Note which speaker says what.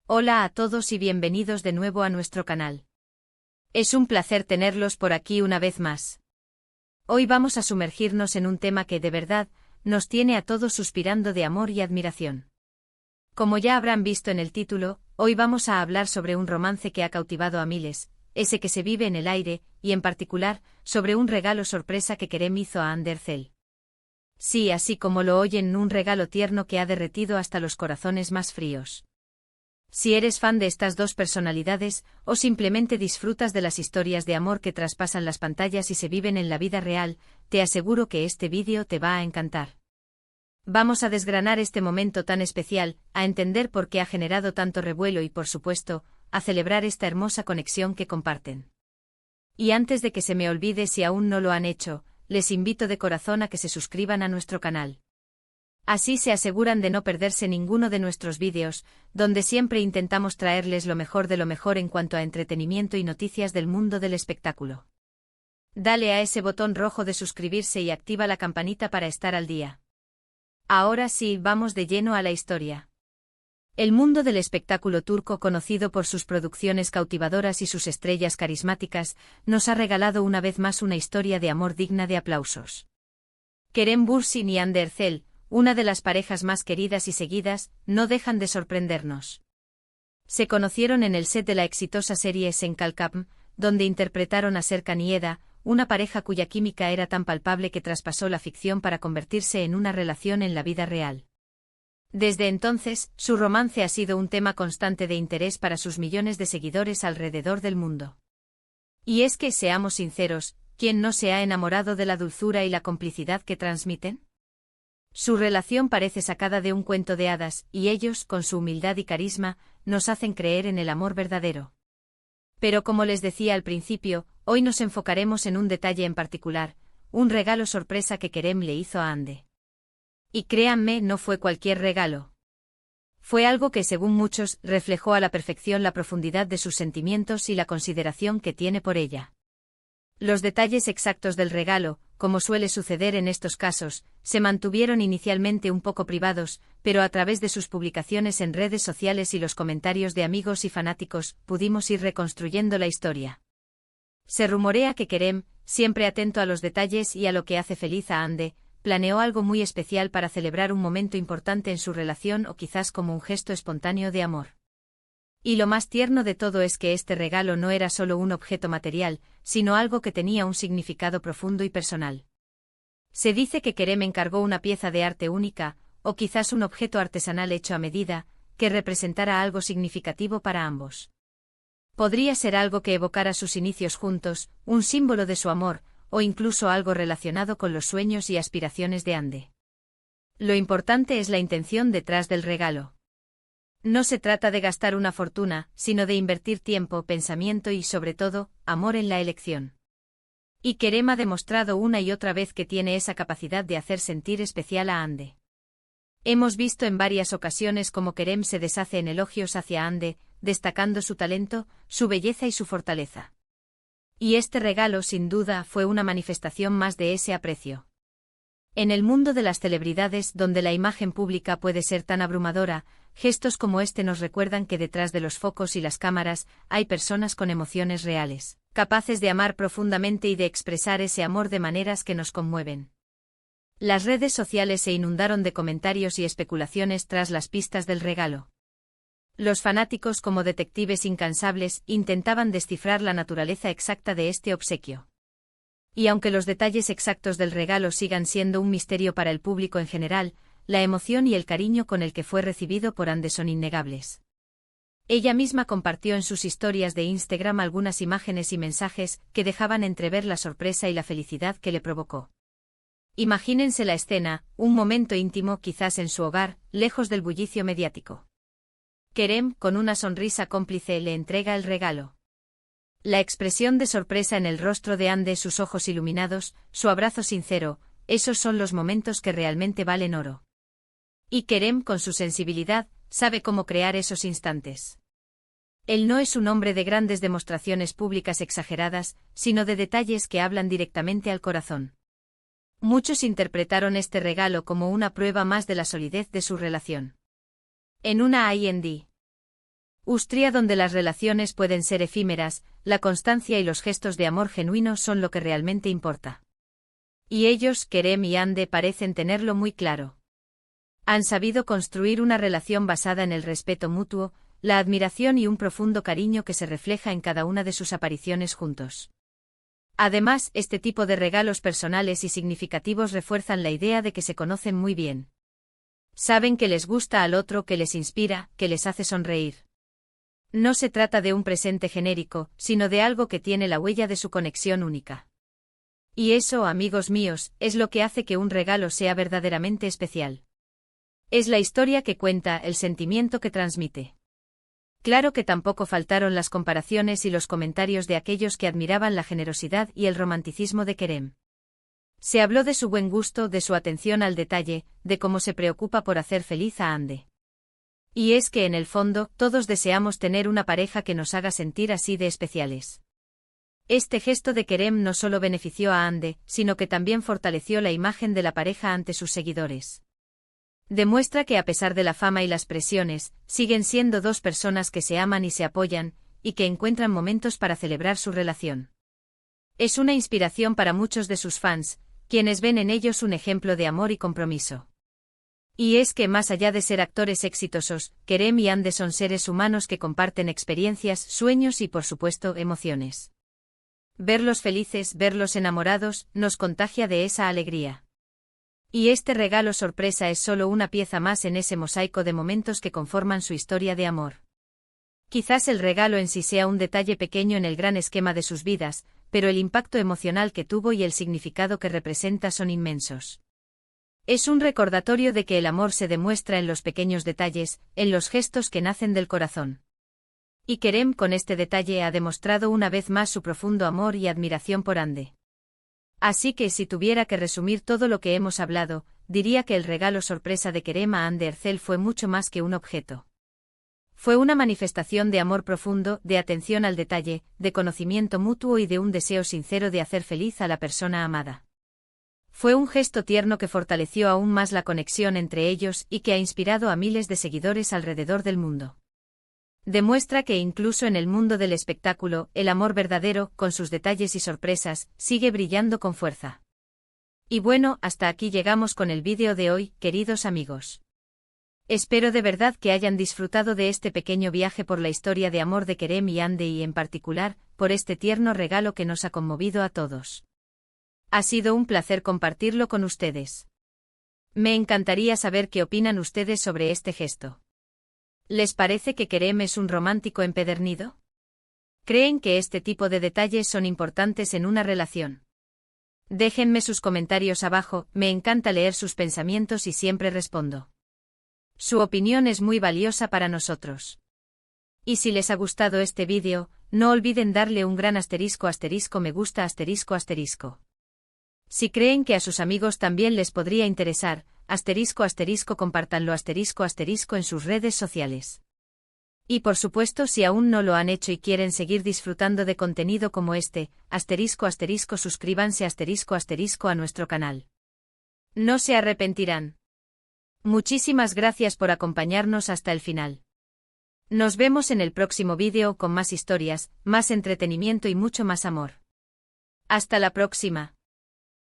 Speaker 1: Hola a todos y bienvenidos de nuevo a nuestro canal. Es un placer tenerlos por aquí una vez más. Hoy vamos a sumergirnos en un tema que de verdad nos tiene a todos suspirando de amor y admiración. Como ya habrán visto en el título, hoy vamos a hablar sobre un romance que ha cautivado a miles, ese que se vive en el aire, y en particular, sobre un regalo sorpresa que Kerem hizo a Hande Erçel. Sí, así como lo oyen, un regalo tierno que ha derretido hasta los corazones más fríos. Si eres fan de estas dos personalidades, o simplemente disfrutas de las historias de amor que traspasan las pantallas y se viven en la vida real, te aseguro que este vídeo te va a encantar. Vamos a desgranar este momento tan especial, a entender por qué ha generado tanto revuelo y, por supuesto, a celebrar esta hermosa conexión que comparten. Y antes de que se me olvide, si aún no lo han hecho, les invito de corazón a que se suscriban a nuestro canal. Así se aseguran de no perderse ninguno de nuestros vídeos, donde siempre intentamos traerles lo mejor de lo mejor en cuanto a entretenimiento y noticias del mundo del espectáculo. Dale a ese botón rojo de suscribirse y activa la campanita para estar al día. Ahora sí, vamos de lleno a la historia. El mundo del espectáculo turco, conocido por sus producciones cautivadoras y sus estrellas carismáticas, nos ha regalado una vez más una historia de amor digna de aplausos. Kerem Bürsin y Hande Erçel, una de las parejas más queridas y seguidas, no dejan de sorprendernos. Se conocieron en el set de la exitosa serie Sen Kalkapm, donde interpretaron a Serkan y Eda, una pareja cuya química era tan palpable que traspasó la ficción para convertirse en una relación en la vida real. Desde entonces, su romance ha sido un tema constante de interés para sus millones de seguidores alrededor del mundo. Y es que, seamos sinceros, ¿quién no se ha enamorado de la dulzura y la complicidad que transmiten? Su relación parece sacada de un cuento de hadas, y ellos, con su humildad y carisma, nos hacen creer en el amor verdadero. Pero como les decía al principio, hoy nos enfocaremos en un detalle en particular, un regalo sorpresa que Kerem le hizo a Hande. Y créanme, no fue cualquier regalo. Fue algo que, según muchos, reflejó a la perfección la profundidad de sus sentimientos y la consideración que tiene por ella. Los detalles exactos del regalo, como suele suceder en estos casos, se mantuvieron inicialmente un poco privados, pero a través de sus publicaciones en redes sociales y los comentarios de amigos y fanáticos, pudimos ir reconstruyendo la historia. Se rumorea que Kerem, siempre atento a los detalles y a lo que hace feliz a Hande, planeó algo muy especial para celebrar un momento importante en su relación, o quizás como un gesto espontáneo de amor. Y lo más tierno de todo es que este regalo no era solo un objeto material, sino algo que tenía un significado profundo y personal. Se dice que Kerem encargó una pieza de arte única, o quizás un objeto artesanal hecho a medida, que representara algo significativo para ambos. Podría ser algo que evocara sus inicios juntos, un símbolo de su amor, o incluso algo relacionado con los sueños y aspiraciones de Hande. Lo importante es la intención detrás del regalo. No se trata de gastar una fortuna, sino de invertir tiempo, pensamiento y, sobre todo, amor en la elección. Y Kerem ha demostrado una y otra vez que tiene esa capacidad de hacer sentir especial a Hande. Hemos visto en varias ocasiones cómo Kerem se deshace en elogios hacia Hande, destacando su talento, su belleza y su fortaleza. Y este regalo, sin duda, fue una manifestación más de ese aprecio. En el mundo de las celebridades, donde la imagen pública puede ser tan abrumadora, gestos como este nos recuerdan que detrás de los focos y las cámaras hay personas con emociones reales, capaces de amar profundamente y de expresar ese amor de maneras que nos conmueven. Las redes sociales se inundaron de comentarios y especulaciones tras las pistas del regalo. Los fanáticos, como detectives incansables, intentaban descifrar la naturaleza exacta de este obsequio. Y aunque los detalles exactos del regalo sigan siendo un misterio para el público en general, la emoción y el cariño con el que fue recibido por Hande son innegables. Ella misma compartió en sus historias de Instagram algunas imágenes y mensajes que dejaban entrever la sorpresa y la felicidad que le provocó. Imagínense la escena, un momento íntimo quizás en su hogar, lejos del bullicio mediático. Kerem, con una sonrisa cómplice, le entrega el regalo. La expresión de sorpresa en el rostro de Hande, sus ojos iluminados, su abrazo sincero, esos son los momentos que realmente valen oro. Y Kerem, con su sensibilidad, sabe cómo crear esos instantes. Él no es un hombre de grandes demostraciones públicas exageradas, sino de detalles que hablan directamente al corazón. Muchos interpretaron este regalo como una prueba más de la solidez de su relación. En una IND. Ustria, donde las relaciones pueden ser efímeras, la constancia y los gestos de amor genuino son lo que realmente importa. Y ellos, Kerem y Hande, parecen tenerlo muy claro. Han sabido construir una relación basada en el respeto mutuo, la admiración y un profundo cariño que se refleja en cada una de sus apariciones juntos. Además, este tipo de regalos personales y significativos refuerzan la idea de que se conocen muy bien. Saben que les gusta al otro, que les inspira, que les hace sonreír. No se trata de un presente genérico, sino de algo que tiene la huella de su conexión única. Y eso, amigos míos, es lo que hace que un regalo sea verdaderamente especial. Es la historia que cuenta, el sentimiento que transmite. Claro que tampoco faltaron las comparaciones y los comentarios de aquellos que admiraban la generosidad y el romanticismo de Kerem. Se habló de su buen gusto, de su atención al detalle, de cómo se preocupa por hacer feliz a Hande. Y es que en el fondo, todos deseamos tener una pareja que nos haga sentir así de especiales. Este gesto de Kerem no solo benefició a Hande, sino que también fortaleció la imagen de la pareja ante sus seguidores. Demuestra que a pesar de la fama y las presiones, siguen siendo dos personas que se aman y se apoyan, y que encuentran momentos para celebrar su relación. Es una inspiración para muchos de sus fans, quienes ven en ellos un ejemplo de amor y compromiso. Y es que más allá de ser actores exitosos, Kerem y Hande son seres humanos que comparten experiencias, sueños y por supuesto emociones. Verlos felices, verlos enamorados, nos contagia de esa alegría. Y este regalo sorpresa es solo una pieza más en ese mosaico de momentos que conforman su historia de amor. Quizás el regalo en sí sea un detalle pequeño en el gran esquema de sus vidas, pero el impacto emocional que tuvo y el significado que representa son inmensos. Es un recordatorio de que el amor se demuestra en los pequeños detalles, en los gestos que nacen del corazón. Y Kerem con este detalle ha demostrado una vez más su profundo amor y admiración por Hande. Así que si tuviera que resumir todo lo que hemos hablado, diría que el regalo sorpresa de Kerem a Hande Erçel fue mucho más que un objeto. Fue una manifestación de amor profundo, de atención al detalle, de conocimiento mutuo y de un deseo sincero de hacer feliz a la persona amada. Fue un gesto tierno que fortaleció aún más la conexión entre ellos y que ha inspirado a miles de seguidores alrededor del mundo. Demuestra que incluso en el mundo del espectáculo, el amor verdadero, con sus detalles y sorpresas, sigue brillando con fuerza. Y bueno, hasta aquí llegamos con el vídeo de hoy, queridos amigos. Espero de verdad que hayan disfrutado de este pequeño viaje por la historia de amor de Kerem y Hande y en particular, por este tierno regalo que nos ha conmovido a todos. Ha sido un placer compartirlo con ustedes. Me encantaría saber qué opinan ustedes sobre este gesto. ¿Les parece que Kerem es un romántico empedernido? ¿Creen que este tipo de detalles son importantes en una relación? Déjenme sus comentarios abajo, me encanta leer sus pensamientos y siempre respondo. Su opinión es muy valiosa para nosotros. Y si les ha gustado este vídeo, no olviden darle un gran asterisco me gusta asterisco. Si creen que a sus amigos también les podría interesar, compártanlo en sus redes sociales. Y por supuesto si aún no lo han hecho y quieren seguir disfrutando de contenido como este, suscríbanse a nuestro canal. No se arrepentirán. Muchísimas gracias por acompañarnos hasta el final. Nos vemos en el próximo vídeo con más historias, más entretenimiento y mucho más amor. Hasta la próxima.